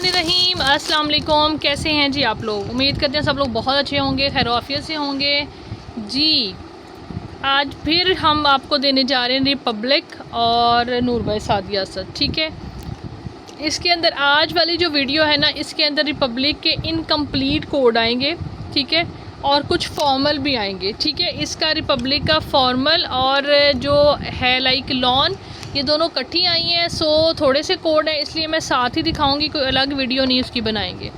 बिस्मिल्लाहिर्रहमानिर्रहीम। अस्सलाम वालेकुम। कैसे हैं जी आप लोग? उम्मीद करते हैं सब लोग बहुत अच्छे होंगे, खैर-ओ-आफ़ियत से होंगे जी। आज फिर हम आपको देने जा रहे हैं रिपब्लिक और नूर भाई सादिया असद। ठीक है, इसके अंदर आज वाली जो वीडियो है ना, इसके अंदर रिपब्लिक के इनकम्प्लीट कोड आएंगे। ठीक है, और कुछ फॉर्मल भी आएंगे। ठीक है, इसका रिपब्लिक का फॉर्मल और जो है लाइक लॉन, ये दोनों इकट्ठी आई हैं। सो थोड़े से कोड हैं, इसलिए मैं साथ ही दिखाऊंगी, कोई अलग वीडियो नहीं उसकी बनाएंगे।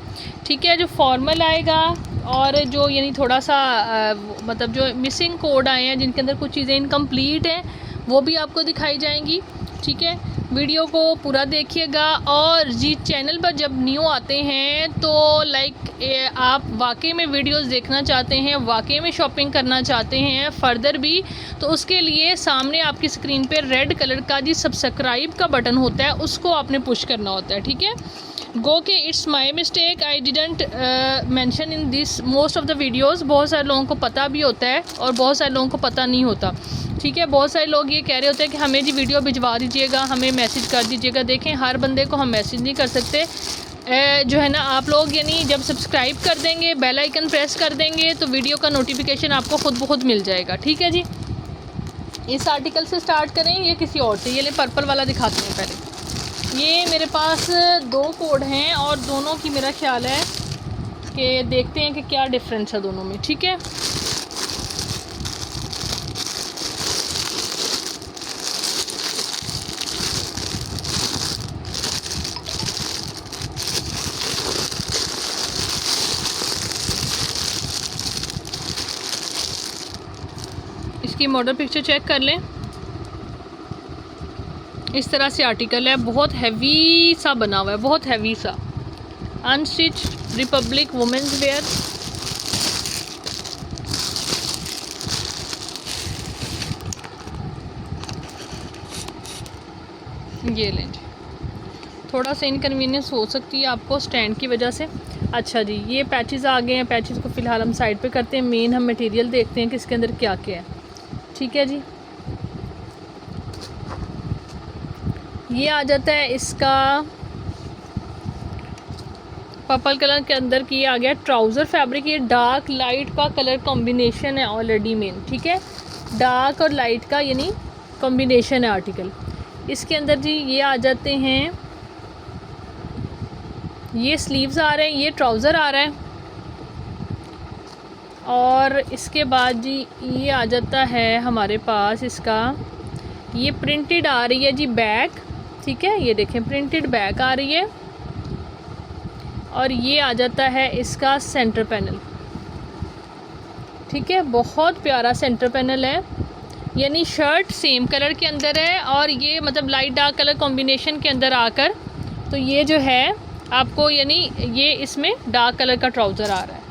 ठीक है, जो फॉर्मल आएगा और जो यानी थोड़ा सा मतलब जो मिसिंग कोड आए हैं जिनके अंदर कुछ चीज़ें इनकम्प्लीट हैं, वो भी आपको दिखाई जाएंगी। ठीक है, वीडियो को पूरा देखिएगा। और जी चैनल पर जब न्यू आते हैं तो लाइक आप वाकई में वीडियोस देखना चाहते हैं, वाकई में शॉपिंग करना चाहते हैं फ़र्दर भी, तो उसके लिए सामने आपकी स्क्रीन पे रेड कलर का जी सब्सक्राइब का बटन होता है, उसको आपने पुश करना होता है। ठीक है, गो के it's my mistake, I didn't mention in this most of the videos. बहुत सारे लोगों को पता भी होता है और बहुत सारे लोगों को पता नहीं होता। ठीक है, बहुत सारे लोग ये कह रहे होते हैं कि हमें जी वीडियो भिजवा दीजिएगा, हमें मैसेज कर दीजिएगा। देखें, हर बंदे को हम मैसेज नहीं कर सकते। जो है ना, आप लोग यानी जब सब्सक्राइब कर देंगे, बेल आइकन प्रेस कर देंगे, तो वीडियो का नोटिफिकेशन आपको खुद ब खुद मिल जाएगा। ठीक है जी, इस आर्टिकल से स्टार्ट करें या किसी और से? ये ले पर्पल वाला दिखाते हैं पहले। ये मेरे पास 2 कोड हैं और दोनों की मेरा ख्याल है कि देखते हैं कि क्या डिफरेंस है दोनों में। ठीक है, इसकी मॉडल पिक्चर चेक कर लें। इस तरह से आर्टिकल है, बहुत हैवी सा बना हुआ है, बहुत हैवी सा। Unstitch Republic women's wear. ये लें जी, थोड़ा सा इनकन्वीनियंस हो सकती है आपको स्टैंड की वजह से। अच्छा जी, ये पैचेस आ गए हैं। पैचेस को फ़िलहाल हम साइड पे करते हैं, मेन हम मटेरियल देखते हैं कि इसके अंदर क्या क्या है। ठीक है जी, ये आ जाता है इसका पर्पल कलर के अंदर की आ गया ट्राउज़र फैब्रिक। ये डार्क लाइट का कलर कॉम्बिनेशन है ऑलरेडी मेन। ठीक है, डार्क और लाइट का यानी कॉम्बिनेशन है आर्टिकल। इसके अंदर जी ये आ जाते हैं, ये स्लीव्स आ रहे हैं, ये ट्राउज़र आ रहा है। और इसके बाद जी ये आ जाता है हमारे पास इसका, ये प्रिंटेड आ रही है जी बैक। ठीक है, ये देखें प्रिंटेड बैक आ रही है। और ये आ जाता है इसका सेंटर पैनल। ठीक है, बहुत प्यारा सेंटर पैनल है, यानी शर्ट सेम कलर के अंदर है और ये मतलब लाइट डार्क कलर कॉम्बिनेशन के अंदर आकर, तो ये जो है आपको यानी ये इसमें डार्क कलर का ट्राउज़र आ रहा है।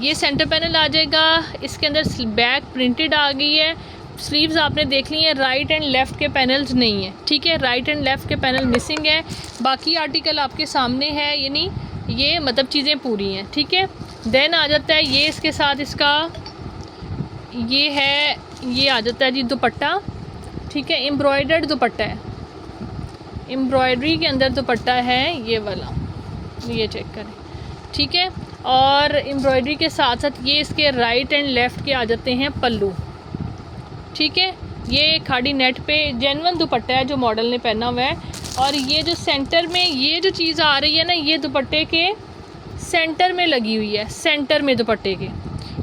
ये सेंटर पैनल आ जाएगा। इसके अंदर बैक प्रिंटेड आ गई है। स्लीव्स आपने देख ली हैं, राइट एंड लेफ़्ट के पैनल्स नहीं हैं। ठीक है, राइट एंड लेफ़्ट के पैनल मिसिंग है, बाकी आर्टिकल आपके सामने है, यानी ये मतलब चीज़ें पूरी हैं। ठीक है, देन आ जाता है ये इसके साथ इसका ये है, ये आ जाता है जी दुपट्टा। ठीक है, एम्ब्रॉयडर्ड दुपट्टा है, एम्ब्रॉयडरी के अंदर दुपट्टा है ये वाला, ये चेक करें। ठीक है, और एम्ब्रॉयडरी के साथ साथ ये इसके राइट एंड लेफ़्ट के आ जाते हैं पल्लू। ठीक है, ये खाड़ी नेट पे जेन्युइन दुपट्टा है जो मॉडल ने पहना हुआ है। और ये जो सेंटर में ये जो चीज़ आ रही है ना, ये दुपट्टे के सेंटर में लगी हुई है, सेंटर में दुपट्टे के,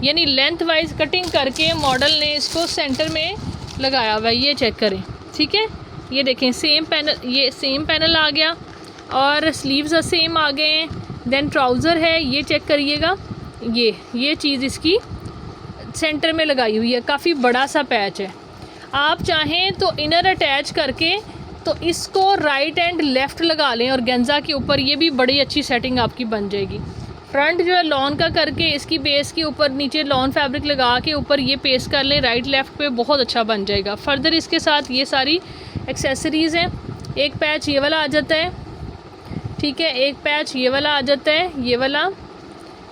यानी लेंथ वाइज कटिंग करके मॉडल ने इसको सेंटर में लगाया हुआ है। ये चेक करें। ठीक है, ये देखें सेम पैनल, ये सेम पैनल आ गया और स्लीव्स सेम आ गए हैं। देन ट्राउज़र है, ये चेक करिएगा, ये चीज़ इसकी सेंटर में लगाई हुई है, काफ़ी बड़ा सा पैच है। आप चाहें तो इनर अटैच करके तो इसको राइट एंड लेफ़्ट लगा लें और गेंजा के ऊपर, ये भी बड़ी अच्छी सेटिंग आपकी बन जाएगी। फ्रंट जो है लॉन का करके इसकी बेस के ऊपर नीचे लॉन फैब्रिक लगा के ऊपर ये पेस्ट कर लें राइट लेफ़्ट पे, बहुत अच्छा बन जाएगा। फर्दर इसके साथ ये सारी एक्सेसरीज़ हैं। एक पैच ये वाला आ जाता है। ठीक है, एक पैच ये वाला आ जाता है, ये वाला,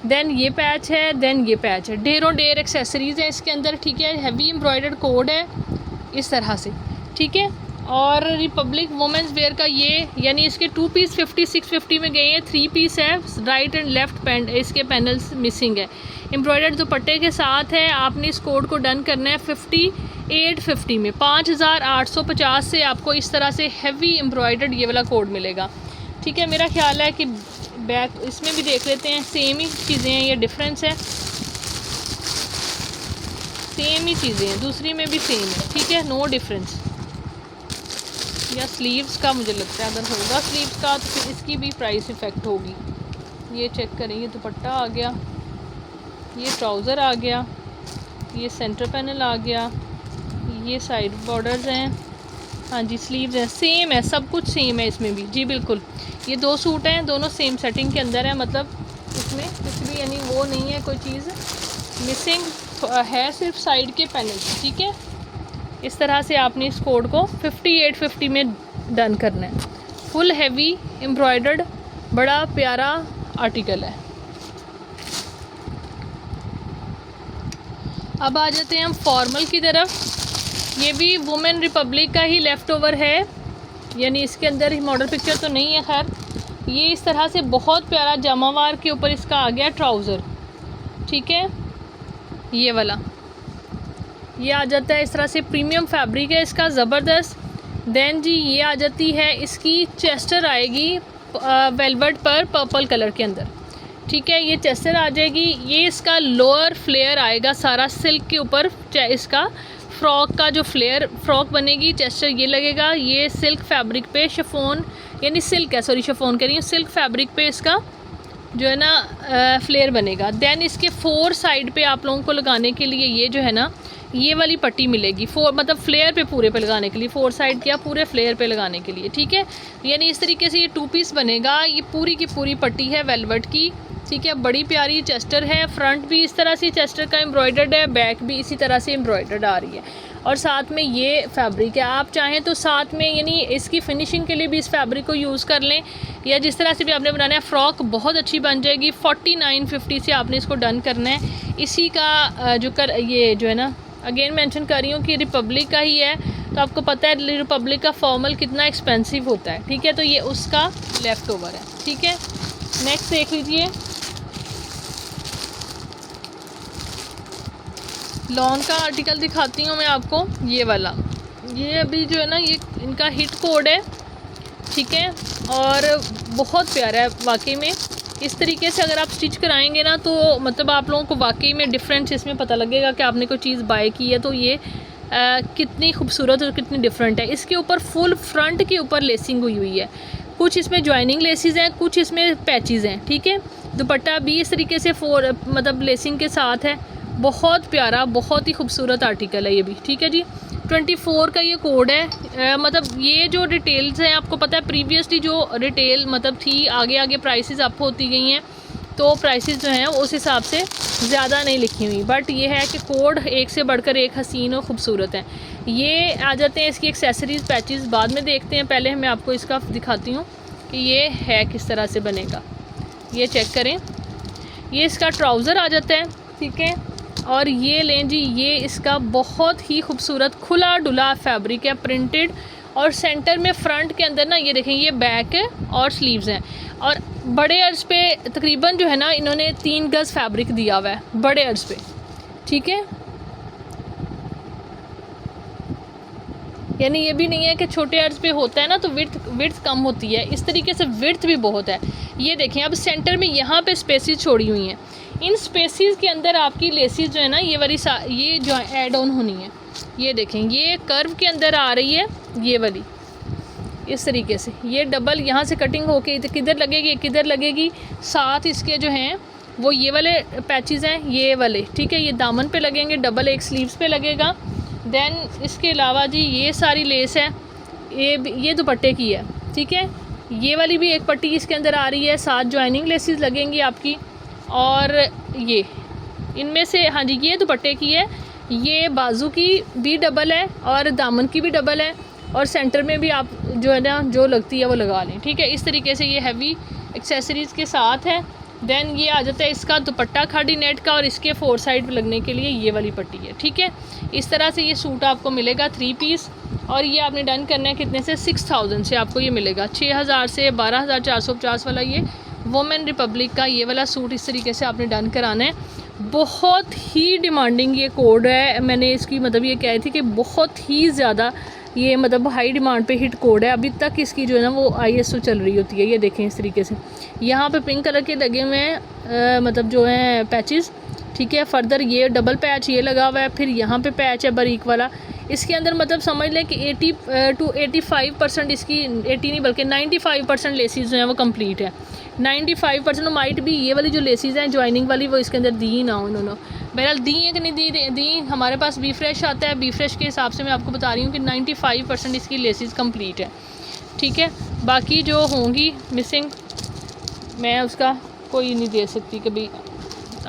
देन ये पैच है, देन ये पैच है। ढेरों ढेर एक्सेसरीज़ हैं इसके अंदर। ठीक है, हैवी एम्ब्रॉयडर्ड कोड है इस तरह से। ठीक है, और रिपब्लिक वुमेंस वेयर का ये, यानी इसके 2 पीस 5650 में गए हैं, 3 पीस है, राइट एंड लेफ्ट पैन इसके पैनल्स मिसिंग है। एम्ब्रॉयडर्ड दुपट्टे के साथ है। आपने इस कोड को डन करना है 5850 में, 5850 से आपको इस तरह से हैवी एम्ब्रॉयडर्ड ये वाला कोड मिलेगा। ठीक है, मेरा ख्याल है कि बैक इसमें भी देख लेते हैं, सेम ही चीज़ें हैं, ये डिफरेंस है, सेम ही चीज़ें हैं, दूसरी में भी सेम है। ठीक है, नो डिफरेंस। या स्लीव्स का मुझे लगता है, अगर होगा स्लीव्स का तो फिर इसकी भी प्राइस इफ़ेक्ट होगी। ये चेक करें, ये दुपट्टा आ गया, ये ट्राउज़र आ गया, ये सेंटर पैनल आ गया, ये साइड बॉर्डर्स हैं, हाँ जी स्लीव्स हैं, सेम है, सब कुछ सेम है इसमें भी। जी बिल्कुल, ये 2 सूट हैं, दोनों सेम सेटिंग के अंदर है, मतलब इसमें कुछ भी यानी वो नहीं है, कोई चीज़ मिसिंग है, सिर्फ साइड के पैनल। ठीक है, इस तरह से आपने इस कोड को 5850 में डन करना है। फुल हैवी एम्ब्रॉयडर्ड बड़ा प्यारा आर्टिकल है। अब आ जाते हैं हम फॉर्मल की तरफ। ये भी वुमेन रिपब्लिक का ही लेफ़्ट ओवर है, यानी इसके अंदर ही मॉडल पिक्चर तो नहीं है। खैर, ये इस तरह से बहुत प्यारा जामावार के ऊपर इसका आ गया ट्राउज़र। ठीक है, ये वाला ये आ जाता है इस तरह से, प्रीमियम फैब्रिक है इसका ज़बरदस्त। देन जी ये आ जाती है, इसकी चेस्टर आएगी वेलवेट पर पर्पल कलर के अंदर। ठीक है, ये चेस्टर आ जाएगी। ये इसका लोअर फ्लेयर आएगा सारा सिल्क के ऊपर, इसका फ्रॉक का जो फ्लेयर फ्रॉक बनेगी, चेस्टर ये लगेगा। ये सिल्क फैब्रिक पे शिफॉन, यानी सिल्क है, सॉरी शिफॉन कह रही हूँ, सिल्क फैब्रिक पे इसका जो है ना फ्लेयर बनेगा। देन इसके 4 साइड पे आप लोगों को लगाने के लिए ये जो है ना ये वाली पट्टी मिलेगी, 4 मतलब फ्लेयर पे पूरे पे लगाने के लिए, 4 साइड क्या पूरे फ्लेयर पे लगाने के लिए। ठीक है, यानी इस तरीके से ये 2 पीस बनेगा। ये पूरी की पूरी पट्टी है वेलवेट की। ठीक है, बड़ी प्यारी चेस्टर है, फ्रंट भी इस तरह से चेस्टर का एम्ब्रॉयडर्ड है, बैक भी इसी तरह से एम्ब्रॉयडर्ड आ रही है, और साथ में ये फैब्रिक है। आप चाहें तो साथ में यानी इसकी फिनिशिंग के लिए भी इस फैब्रिक को यूज़ कर लें, या जिस तरह से भी आपने बनाना है। फ़्रॉक बहुत अच्छी बन जाएगी। 4950 से आपने इसको डन करना है। इसी का ये जो है ना, अगेन मेंशन कर रही हूँ कि रिपब्लिक का ही है, तो आपको पता है रिपब्लिक का फॉर्मल कितना एक्सपेंसिव होता है। ठीक है, तो ये उसका लेफ़्ट ओवर है। ठीक है, नेक्स्ट देख लीजिए, लॉन का आर्टिकल दिखाती हूँ मैं आपको। ये वाला, ये अभी जो है ना ये इनका हिट कोड है। ठीक है, और बहुत प्यारा है वाकई में। इस तरीके से अगर आप स्टिच कराएंगे ना, तो मतलब आप लोगों को वाकई में डिफरेंस इसमें पता लगेगा कि आपने कोई चीज़ बाय की है तो ये कितनी खूबसूरत और कितनी डिफरेंट है। इसके ऊपर फुल फ्रंट के ऊपर लेसिंग हुई है, कुछ इसमें ज्वाइनिंग लेसिस हैं, कुछ इसमें पैचेस हैं। ठीक है, दुपट्टा भी इस तरीके से मतलब लेसिंग के साथ है। बहुत प्यारा, बहुत ही खूबसूरत आर्टिकल है ये भी। ठीक है जी, 24 का ये कोड है। मतलब ये जो डिटेल्स हैं, आपको पता है प्रीवियसली जो रिटेल मतलब थी, आगे आगे प्राइसेस अप होती गई हैं, तो प्राइसेस जो हैं उस हिसाब से ज़्यादा नहीं लिखी हुई, बट ये है कि कोड एक से बढ़कर एक हसीन और ख़ूबसूरत हैं। ये आ जाते हैं इसकी एक्सेसरीज़ पैचेस, बाद में देखते हैं। पहले मैं आपको इसका दिखाती हूँ कि ये है किस तरह से बनेगा। ये चेक करें, ये इसका ट्राउज़र आ जाता है। ठीक है, और ये लें जी, ये इसका बहुत ही खूबसूरत खुला डुला फैब्रिक है, प्रिंटेड, और सेंटर में फ्रंट के अंदर ना ये देखें, ये बैक है और स्लीव्स हैं, और बड़े अर्ज पे तकरीबन जो है ना इन्होंने 3 गज़ फैब्रिक दिया हुआ है बड़े अर्ज पे। ठीक है, यानी ये भी नहीं है कि छोटे अर्ज पे होता है ना तो विड्थ कम होती है, इस तरीके से विड्थ भी बहुत है। ये देखें, अब सेंटर में यहाँ पे स्पेसेस छोड़ी हुई हैं, इन स्पेसेस के अंदर आपकी लेसिस जो है ना ये वाली ये जो ऐड ऑन होनी है। ये देखें, ये कर्व के अंदर आ रही है ये वाली, इस तरीके से ये डबल यहाँ से कटिंग होके किधर लगेगी किधर लगेगी। साथ इसके जो हैं वो ये वाले पैचेस हैं, ये वाले। ठीक है, ये दामन पे लगेंगे, डबल एक स्लीव्स पे लगेगा। देन इसके अलावा जी ये सारी लेस है, ये दुपट्टे की है। ठीक है, ये वाली भी एक पट्टी इसके अंदर आ रही है, साथ ज्वाइनिंग लेसेस लगेंगी आपकी, और ये इनमें से हाँ जी ये दुपट्टे की है। ये बाजू की भी डबल है और दामन की भी डबल है, और सेंटर में भी आप जो है ना जो लगती है वो लगा लें। ठीक है, इस तरीके से ये हैवी एक्सेसरीज़ के साथ है, देन ये आ जाता है इसका दुपट्टा खादी नेट का, और इसके 4 साइड पे लगने के लिए ये वाली पट्टी है। ठीक है, इस तरह से ये सूट आपको मिलेगा 3 पीस, और ये आपने डन करना है कितने से, 6000 से आपको ये मिलेगा। 6000 से 12450 वाला ये वुमेन रिपब्लिक का ये वाला सूट इस तरीके से आपने डन कराना है। बहुत ही डिमांडिंग ये कोड है, मैंने इसकी मतलब ये कही थी कि बहुत ही ज़्यादा ये मतलब हाई डिमांड पे हिट कोड है। अभी तक इसकी जो है ना वो ISO चल रही होती है। ये देखें इस तरीके से यहाँ पे पिंक कलर के लगे हुए हैं मतलब जो है पैचेस। ठीक है, फर्दर ये डबल पैच ये लगा हुआ है, फिर यहाँ पे पैच है बारीक वाला। इसके अंदर मतलब समझ लें कि 80 to 85% इसकी 80 नहीं बल्कि 95% लेसीज जो हैं वो कंप्लीट है। 95% माइट भी ये वाली जो लेसीज हैं जॉइनिंग वाली वो इसके अंदर दी ना हो इन्होंने। बहरहाल दी है कि नहीं दी हमारे पास बी फ्रेश आता है, बी फ्रेश के हिसाब से मैं आपको बता रही हूँ कि 95% इसकी लेसीज कंप्लीट है। ठीक है, बाकी जो होंगी मिसिंग मैं उसका कोई नहीं दे सकती कभी।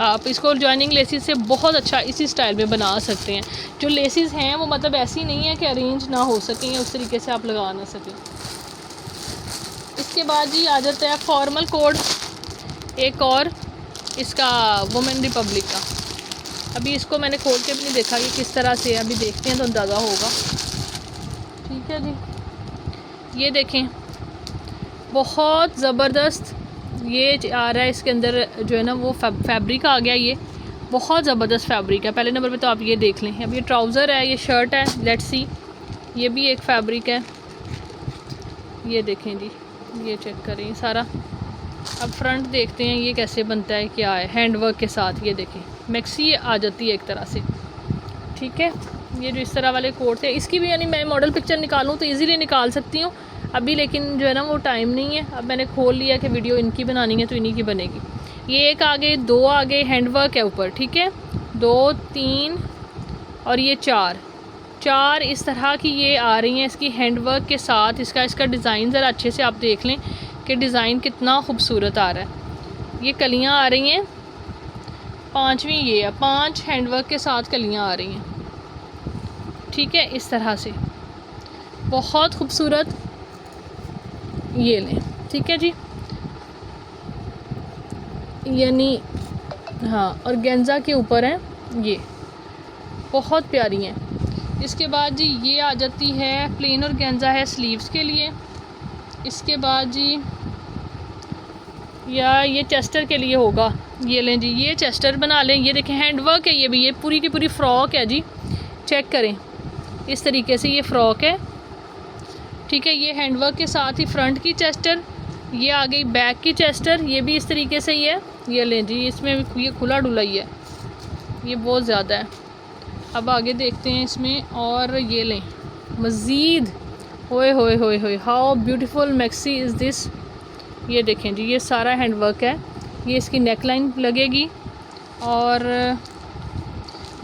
आप इसको जॉइनिंग लेसिस से बहुत अच्छा इसी स्टाइल में बना सकते हैं। जो लेसिस हैं वो मतलब ऐसी नहीं है कि अरेंज ना हो सकें या उस तरीके से आप लगा ना सकें। इसके बाद जी आ जाता है फॉर्मल कोड एक और इसका वुमेन रिपब्लिक का। अभी इसको मैंने खोल के भी नहीं देखा कि किस तरह से है, अभी देखते हैं तो अंदाज़ा होगा। ठीक है जी, ये देखें बहुत ज़बरदस्त ये आ रहा है। इसके अंदर जो है ना वो फैब्रिक आ गया, ये बहुत ज़बरदस्त फैब्रिक है। पहले नंबर पे तो आप ये देख लें। अब ये ट्राउज़र है, ये शर्ट है, लेट्स सी, ये भी एक फैब्रिक है। ये देखें जी, ये चेक करें सारा। अब फ्रंट देखते हैं ये कैसे बनता है, क्या है हैंड वर्क के साथ। ये देखें मैक्सी आ जाती है एक तरह से। ठीक है, ये जो इस तरह वाले कोट थे इसकी भी यानी मैं मॉडल पिक्चर निकालूँ तो ईज़िली निकाल सकती हूँ अभी, लेकिन जो है ना वो टाइम नहीं है। अब मैंने खोल लिया कि वीडियो इनकी बनानी है तो इन्हीं की बनेगी। ये एक आगे, दो आगे हैंड वर्क है ऊपर। ठीक है, 2 3 और ये 4 इस तरह की ये आ रही हैं इसकी हैंड वर्क के साथ। इसका डिज़ाइन ज़रा अच्छे से आप देख लें कि डिज़ाइन कितना खूबसूरत आ रहा है। ये कलियाँ आ रही हैं, 5वीं ये है, 5 हैंड वर्क के साथ कलियाँ आ रही हैं। ठीक है, इस तरह से बहुत खूबसूरत, ये लें। ठीक है जी, यानी हाँ, और गेंजा के ऊपर है, ये बहुत प्यारी हैं। इसके बाद जी ये आ जाती है प्लेन और गेंजा है स्लीव्स के लिए। इसके बाद जी या ये चेस्टर के लिए होगा, ये लें जी, ये चेस्टर बना लें। ये देखें हैंड वर्क है, ये भी ये पूरी की पूरी फ्रॉक है जी, चेक करें इस तरीके से ये फ़्रॉक है। ठीक है, ये हैंड वर्क के साथ ही फ्रंट की चेस्टर, ये आ गई बैक की चेस्टर, ये भी इस तरीके से ही है। ये लें जी, इसमें ये खुला डुला ही है, ये बहुत ज़्यादा है। अब आगे देखते हैं इसमें, और ये लें मज़ीद, होए होए होए होए, how beautiful maxi is this. ये देखें जी, ये सारा हैंड वर्क है। ये इसकी नेक लाइन लगेगी, और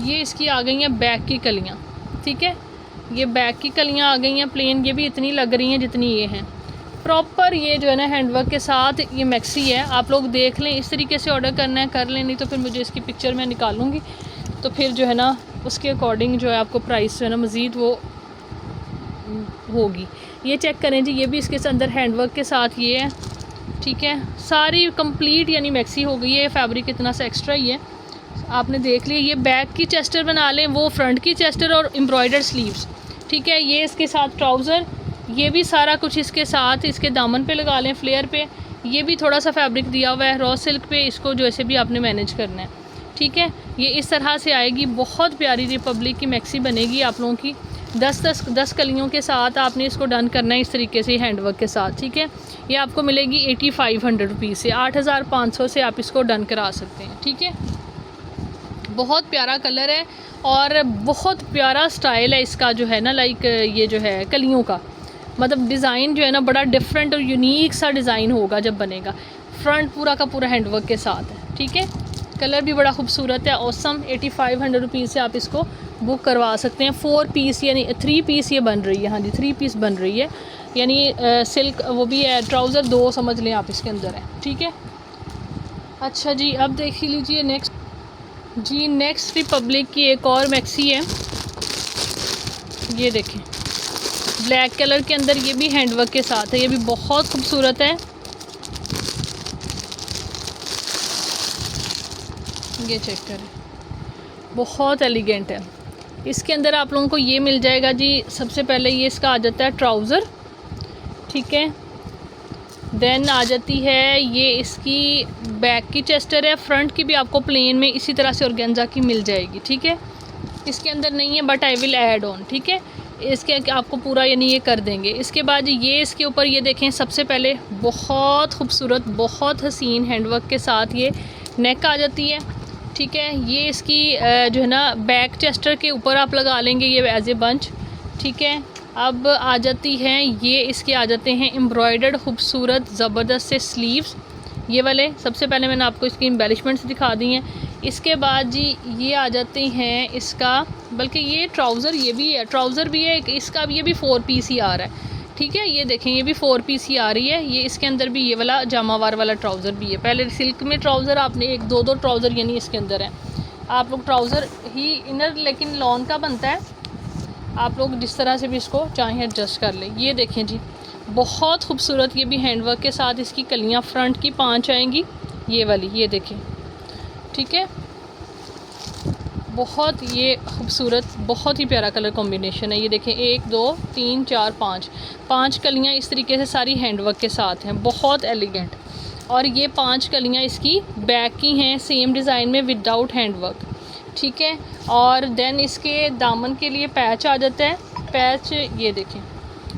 ये इसकी आ गई हैं बैक की कलियाँ। ठीक है, ये बैक की कलियाँ आ गई हैं प्लेन, ये भी इतनी लग रही हैं जितनी ये हैं प्रॉपर। ये जो है ना हैंडवर्क के साथ ये मैक्सी है। आप लोग देख लें, इस तरीके से ऑर्डर करना है कर लें, नहीं तो फिर मुझे इसकी पिक्चर मैं निकालूंगी तो फिर जो है ना उसके अकॉर्डिंग जो है आपको प्राइस जो है ना मज़ीद वो होगी। ये चेक करें जी, ये भी इसके अंदर हैंडवर्क के साथ ये है। ठीक है, सारी कंप्लीट यानी मैक्सी हो गई है। फैब्रिक इतना सा एक्स्ट्रा ही है, आपने देख लिया। ये बैक की चेस्टर बना लें, वो फ्रंट की चेस्टर और एम्ब्रॉयडर्ड स्लीव्स। ठीक है, ये इसके साथ ट्राउज़र, ये भी सारा कुछ इसके साथ इसके दामन पे लगा लें, फ्लेयर पे। ये भी थोड़ा सा फैब्रिक दिया हुआ है रॉ सिल्क पे, इसको जैसे भी आपने मैनेज करना है। ठीक है, ये इस तरह से आएगी, बहुत प्यारी रिपब्लिक की मैक्सी बनेगी आप लोगों की। 10 कलियों के साथ आपने इसको डन करना है इस तरीके से हैंडवर्क के साथ। ठीक है, ये आपको मिलेगी 8500 रुपीज़ से, 8500 से आप इसको डन करा सकते हैं। ठीक है, बहुत प्यारा कलर है और बहुत प्यारा स्टाइल है इसका जो है ना, लाइक ये जो है कलियों का मतलब डिज़ाइन जो है ना बड़ा डिफरेंट और यूनिक सा डिज़ाइन होगा जब बनेगा। फ्रंट पूरा का पूरा हैंडवर्क के साथ है। ठीक है, कलर भी बड़ा खूबसूरत है, ऑसम। 8500 रुपीज़ से आप इसको बुक करवा सकते हैं। 4 पीस यानी 3 पीस ये बन रही है। हाँ जी, 3 पीस बन रही है, यानी सिल्क वो भी है, ट्राउज़र 2 समझ लें आप इसके अंदर है। ठीक है, अच्छा जी, अब देख लीजिए नेक्स्ट जी, नेक्स्ट रिपब्लिक की एक और मैक्सी है। ये देखें ब्लैक कलर के अंदर, ये भी हैंडवर्क के साथ है, ये भी बहुत खूबसूरत है। ये चेक करें, बहुत एलिगेंट है। इसके अंदर आप लोगों को ये मिल जाएगा जी, सबसे पहले ये इसका आ जाता है ट्राउज़र, ठीक है। देन आ जाती है ये इसकी बैक की चेस्टर है, फ्रंट की भी आपको प्लेन में इसी तरह से ऑर्गेन्जा की मिल जाएगी, ठीक है। इसके अंदर नहीं है but I will add on, ठीक है। इसके आपको पूरा यानी ये कर देंगे। इसके बाद ये इसके ऊपर ये देखें, सबसे पहले बहुत खूबसूरत बहुत हसीन हैंडवर्क के साथ ये नेक आ जाती है, ठीक है। ये इसकी जो है ना बैक चेस्टर के ऊपर आप लगा लेंगे ये एज ए बंच, ठीक है। अब आ जाती हैं ये इसके आ जाते हैं एम्ब्रॉयडर्ड खूबसूरत ज़बरदस्त से स्लीव्स, ये वाले सबसे पहले मैंने आपको इसकी एम्बेलिशमेंट्स दिखा दी हैं। इसके बाद जी ये आ जाते हैं इसका, बल्कि ये ट्राउज़र ये भी है, ट्राउज़र भी है इसका, ये भी 4 पीस ही आ रहा है, ठीक है। ये देखें ये भी 4 पीस ही आ रही है। ये इसके अंदर भी ये वाला जामावार वाला ट्राउज़र भी है। पहले सिल्क में ट्राउज़र आपने एक दो ट्राउज़र यानी इसके अंदर है, आप लोग ट्राउज़र ही इनर लेकिन लॉन का बनता है, आप लोग जिस तरह से भी इसको चाहें एडजस्ट कर लें। ये देखें जी बहुत खूबसूरत, ये भी हैंडवर्क के साथ इसकी कलियाँ फ्रंट की 5 आएंगी, ये वाली ये देखें, ठीक है। बहुत ये खूबसूरत बहुत ही प्यारा कलर कॉम्बिनेशन है। ये देखें 1 2 3 4 5 कलियाँ इस तरीके से सारी हैंडवर्क के साथ हैं, बहुत एलिगेंट। और ये 5 कलियाँ इसकी बैक की हैं सेम डिज़ाइन में विदाउट हैंडवर्क, ठीक है। और देन इसके दामन के लिए पैच आ जाता है, पैच ये देखें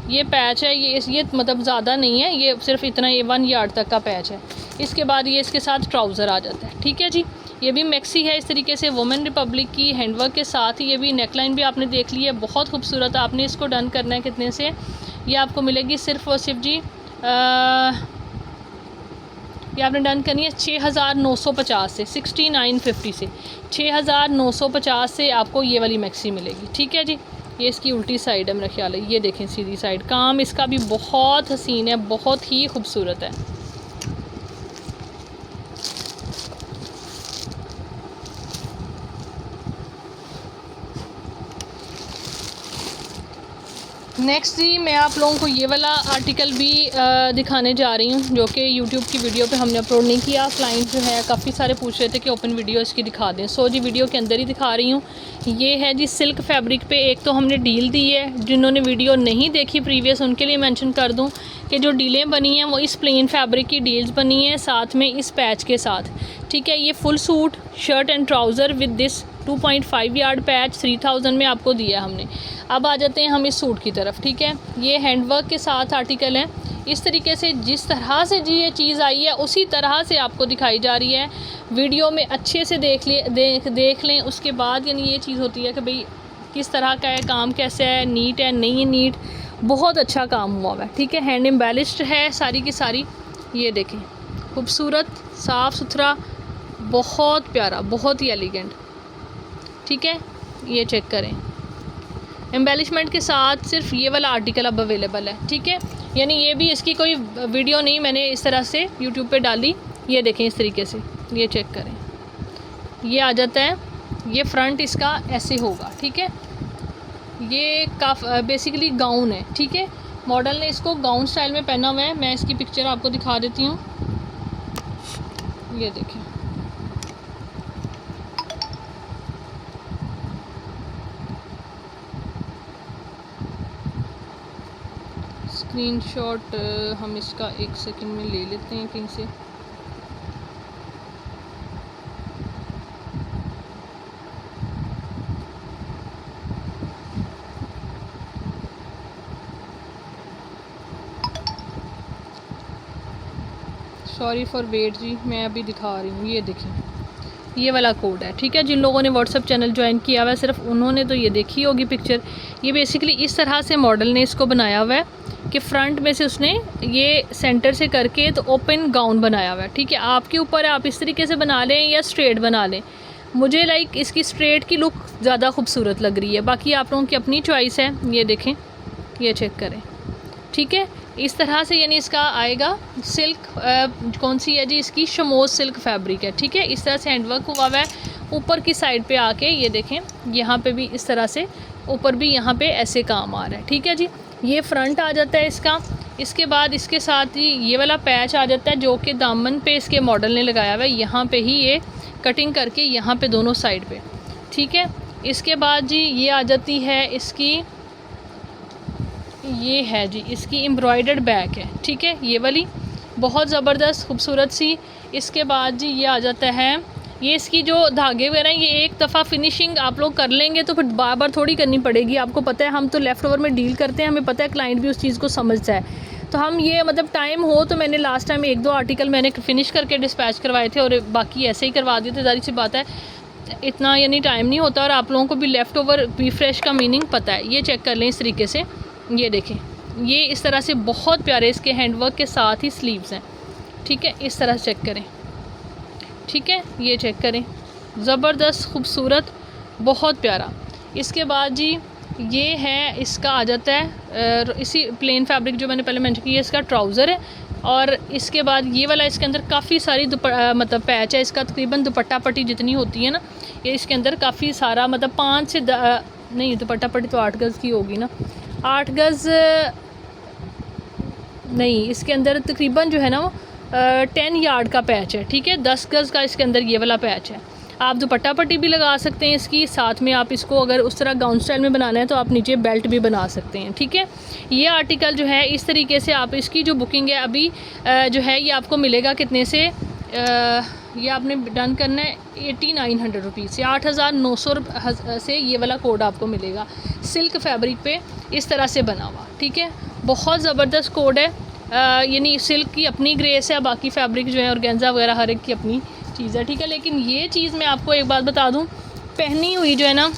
ये पैच है, ये मतलब ज़्यादा नहीं है, ये सिर्फ इतना 1 यार्ड तक का पैच है। इसके बाद ये इसके साथ ट्राउज़र आ जाता है, ठीक है जी। ये भी मैक्सी है इस तरीके से वुमेन रिपब्लिक की हैंडवर्क के साथ ही। ये भी नेकलाइन भी आपने देख ली है, बहुत खूबसूरत। आपने इसको डन करना है कितने से, ये आपको मिलेगी सिर्फ और सिर्फ जी ये आपने डन करनी है 6950 से, 6950 से 6950 से आपको ये वाली मैक्सी मिलेगी, ठीक है जी। ये इसकी उल्टी साइड है मेरा ख्याल है, ये देखें सीधी साइड, काम इसका भी बहुत हसीन है, बहुत ही खूबसूरत है। नेक्स्ट जी मैं आप लोगों को ये वाला आर्टिकल भी दिखाने जा रही हूँ, जो कि यूट्यूब की वीडियो पे हमने अपलोड नहीं किया। क्लाइंट जो है काफ़ी सारे पूछ रहे थे कि ओपन वीडियो इसकी दिखा दें, सो जी वीडियो के अंदर ही दिखा रही हूँ। ये है जी सिल्क फैब्रिक पे एक तो हमने डील दी है, जिन्होंने वीडियो नहीं देखी प्रीवियस उनके लिए मेंशन कर दूँ कि जो डीलें बनी हैं वो इस प्लेन फैब्रिक की डील्स बनी हैं साथ में इस पैच के साथ, ठीक है। ये full suit shirt and trouser with this 2.5 yard patch 3000 में आपको दिया हमने। अब आ जाते हैं हम इस सूट की तरफ, ठीक है। ये हैंडवर्क के साथ आर्टिकल है, इस तरीके से जिस तरह से जी ये चीज़ आई है उसी तरह से आपको दिखाई जा रही है। वीडियो में अच्छे से देख लें, उसके बाद यानी ये चीज़ होती है कि भाई किस तरह का है, काम कैसे है, नीट है नहीं है नीट, बहुत अच्छा काम हुआ हुआ है, ठीक है। हैंड एम्बेलिश्ड है सारी की सारी, ये देखें खूबसूरत साफ़ सुथरा बहुत प्यारा बहुत ही एलिगेंट, ठीक है। ये चेक करें एम्बेलिशमेंट के साथ सिर्फ ये वाला आर्टिकल अब अवेलेबल है, ठीक है। यानी ये भी इसकी कोई वीडियो नहीं मैंने इस तरह से यूट्यूब पे डाली, ये देखें इस तरीके से, ये चेक करें, ये आ जाता है, ये फ्रंट इसका ऐसे होगा, ठीक है। ये बेसिकली गाउन है, ठीक है। मॉडल ने इसको गाउन स्टाइल में पहना हुआ है, मैं इसकी पिक्चर आपको दिखा देती हूँ, ये देखें स्क्रीनशॉट हम इसका 1 सेकंड में ले लेते हैं कहीं से। सॉरी फॉर वेट जी, मैं अभी दिखा रही हूँ, ये देखें ये वाला कोड है, ठीक है। जिन लोगों ने व्हाट्सअप चैनल ज्वाइन किया हुआ है सिर्फ उन्होंने तो ये देखी होगी पिक्चर। ये बेसिकली इस तरह से मॉडल ने इसको बनाया हुआ है कि फ्रंट में से उसने ये सेंटर से करके तो ओपन गाउन बनाया हुआ है, ठीक है। आपके ऊपर है, आप इस तरीके से बना लें या स्ट्रेट बना लें। मुझे लाइक इसकी स्ट्रेट की लुक ज़्यादा खूबसूरत लग रही है, बाकी आप लोगों की अपनी चॉइस है। ये देखें ये चेक करें, ठीक है। इस तरह से यानी इसका आएगा। सिल्क कौन सी है जी, इसकी शमोज सिल्क फैब्रिक है, ठीक है। इस तरह से हैंडवर्क हुआ हुआ है, ऊपर की साइड पे आके ये देखें यहाँ पे भी इस तरह से, ऊपर भी यहाँ पे ऐसे काम आ रहा है, ठीक है जी। ये फ्रंट आ जाता है इसका। इसके बाद इसके साथ ही ये वाला पैच आ जाता है जो कि दामन पे इसके मॉडल ने लगाया हुआ है, यहाँ पे ही ये कटिंग करके यहाँ पे दोनों साइड पे, ठीक है। इसके बाद जी ये आ जाती है इसकी, ये है जी इसकी एम्ब्रॉयडर्ड बैक है, ठीक है, ये वाली बहुत ज़बरदस्त खूबसूरत सी। इसके बाद जी ये आ जाता है, ये इसकी जो धागे वगैरह हैं, ये एक दफ़ा फिनिशिंग आप लोग कर लेंगे तो फिर बार बार थोड़ी करनी पड़ेगी। आपको पता है हम तो लेफ़्ट ओवर में डील करते हैं, हमें पता है क्लाइंट भी उस चीज़ को समझता है। तो हम ये मतलब टाइम हो तो मैंने लास्ट टाइम 1-2 आर्टिकल मैंने फिनिश करके डिस्पैच करवाए थे और बाकी ऐसे ही करवा दिए थे। ज़ाहिर सी बात है इतना यानी टाइम नहीं होता और आप लोगों को भी लेफ़्ट ओवर बी फ्रेश का मीनिंग पता है। ये चेक कर लें इस तरीके से, ये देखें, ये इस तरह से बहुत प्यारे इसके हैंडवर्क के साथ ही स्लीव्स हैं, ठीक है, इस तरह से चेक करें, ठीक है, ये चेक करें, ज़बरदस्त खूबसूरत बहुत प्यारा। इसके बाद जी ये है इसका आ जाता है इसी प्लेन फैब्रिक जो मैंने पहले मेंशन किया, इसका ट्राउज़र है। और इसके बाद ये वाला इसके अंदर काफ़ी सारी मतलब पैच है इसका, तकरीबन दुपट्टा पट्टी जितनी होती है ना, ये इसके अंदर काफ़ी सारा मतलब 5 से नहीं, दुपट्टा पट्टी तो 8 गज़ की होगी ना, 8 गज़ नहीं, इसके अंदर तकरीबन जो है ना वो 10 यार्ड का पैच है, ठीक है, 10 गज़ का इसके अंदर ये वाला पैच है। आप दुपट्टा पट्टी भी लगा सकते हैं इसकी, साथ में आप इसको अगर उस तरह गाउन स्टाइल में बनाना है तो आप नीचे बेल्ट भी बना सकते हैं, ठीक है। ये आर्टिकल जो है इस तरीके से आप इसकी जो बुकिंग है अभी जो है ये आपको मिलेगा कितने से, ये आपने डन करना है 8900 रुपीज़ से, 8900 से ये वाला कोड आपको मिलेगा सिल्क फैब्रिक पे इस तरह से बना हुआ, ठीक है। बहुत ज़बरदस्त कोड है, यानी सिल्क की अपनी ग्रेस है, बाकी फैब्रिक जो है ऑर्गेन्जा वगैरह हर एक की अपनी चीज़ है, ठीक है। लेकिन ये चीज़ मैं आपको एक बात बता दूं, पहनी हुई जो है ना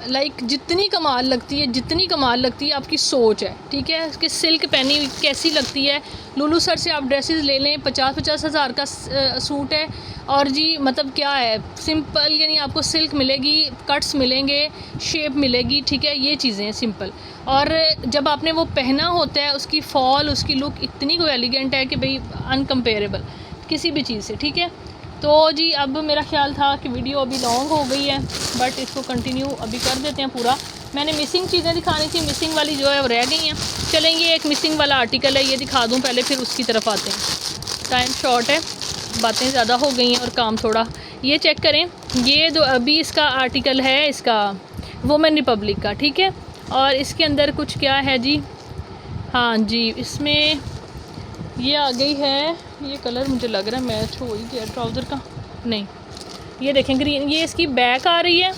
लाइक जितनी कमाल लगती है, जितनी कमाल लगती है आपकी सोच है, ठीक है, कि सिल्क पहनी हुई कैसी लगती है। लुलू सर से आप ड्रेसेस ले लें, 50-50 हज़ार का सूट है और जी मतलब क्या है, सिंपल यानी आपको सिल्क मिलेगी, कट्स मिलेंगे, शेप मिलेगी, ठीक है, ये चीज़ें हैं सिंपल। और जब आपने वो पहना होता है उसकी फॉल, उसकी लुक इतनी कोई एलिगेंट है कि भाई अनकम्पेरेबल किसी भी चीज़ से, ठीक है। तो जी अब मेरा ख्याल था कि वीडियो अभी लॉन्ग हो गई है, बट इसको कंटिन्यू अभी कर देते हैं पूरा। मैंने मिसिंग चीज़ें दिखानी थी, मिसिंग वाली जो है वो रह गई हैं। चलेंगे एक मिसिंग वाला आर्टिकल है, ये दिखा दूं पहले, फिर उसकी तरफ आते हैं। टाइम शॉर्ट है, बातें ज़्यादा हो गई हैं और काम थोड़ा। ये चेक करें, ये जो अभी इसका आर्टिकल है इसका वुमेन रिपब्लिक का, ठीक है। और इसके अंदर कुछ क्या है जी, हाँ जी, इसमें ये आ गई है, ये कलर मुझे लग रहा है मैच हो ही गया ट्राउज़र का, नहीं, ये देखें ग्रीन, ये इसकी बैक आ रही है।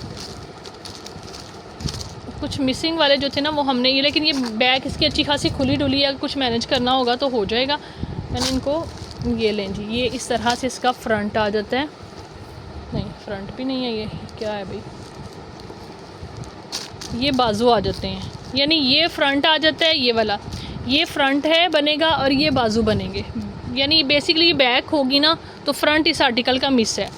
कुछ मिसिंग वाले जो थे ना वो हमने ये, लेकिन ये बैक इसकी अच्छी खासी खुली डुली है, कुछ मैनेज करना होगा तो हो जाएगा। मैंने इनको ये लें जी, ये इस तरह से इसका फ्रंट आ जाता है, नहीं फ्रंट भी नहीं है, ये क्या है भाई, ये बाजू आ जाते हैं, यानी ये फ्रंट आ जाता है, ये वाला ये फ्रंट है बनेगा और ये बाजू बनेंगे, यानी बेसिकली बैक होगी ना तो फ्रंट इस आर्टिकल का मिस है,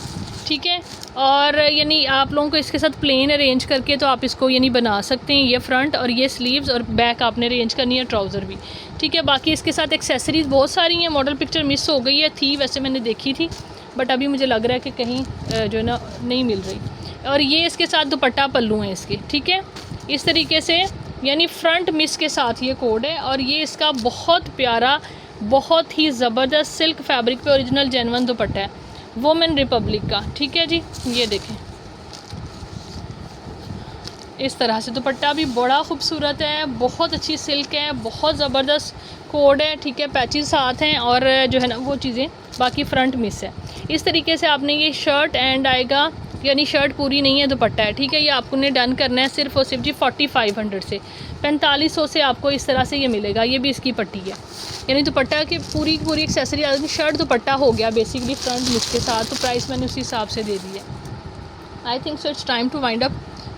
ठीक है। और यानी आप लोगों को इसके साथ प्लेन अरेंज करके तो आप इसको यानी बना सकते हैं, ये फ्रंट और ये स्लीव्स और बैक आपने अरेंज करनी है, ट्राउज़र भी, ठीक है। बाकी इसके साथ एक्सेसरीज़ बहुत सारी हैं, मॉडल पिक्चर मिस हो गई है, थी वैसे मैंने देखी थी बट अभी मुझे लग रहा है कि कहीं जो है ना नहीं मिल रही। और ये इसके साथ दुपट्टा पल्लू हैं इसके, ठीक है, इस तरीके से, यानी फ्रंट मिस के साथ ये कोड है। और ये इसका बहुत प्यारा, बहुत ही ज़बरदस्त सिल्क फैब्रिक पे ओरिजिनल जेन्युइन दुपट्टा है वुमेन रिपब्लिक का, ठीक है जी। ये देखें इस तरह से दुपट्टा भी बड़ा खूबसूरत है, बहुत अच्छी सिल्क है, बहुत ज़बरदस्त कोड है, ठीक है, पैचेस साथ हैं और जो है ना वो चीज़ें, बाकी फ्रंट मिस है। इस तरीके से आपने ये शर्ट एंड आएगा, यानी शर्ट पूरी नहीं है, दुपट्टा है, ठीक है। ये आपको ने डन करना है सिर्फ और सिर्फ जी 4500 से, 4500 से आपको इस तरह से ये मिलेगा। ये भी इसकी पट्टी है, यानी दुपट्टा की पूरी पूरी एक्सेसरी आ, शर्ट दुपट्टा हो गया बेसिकली फ्रंट मिस के साथ। तो प्राइस मैंने उसी हिसाब से दे दी है। I think so it's time to wind up.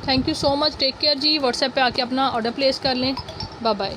Thank you so much, take care ji. WhatsApp पे आके अपना ऑर्डर प्लेस कर लें। Bye bye.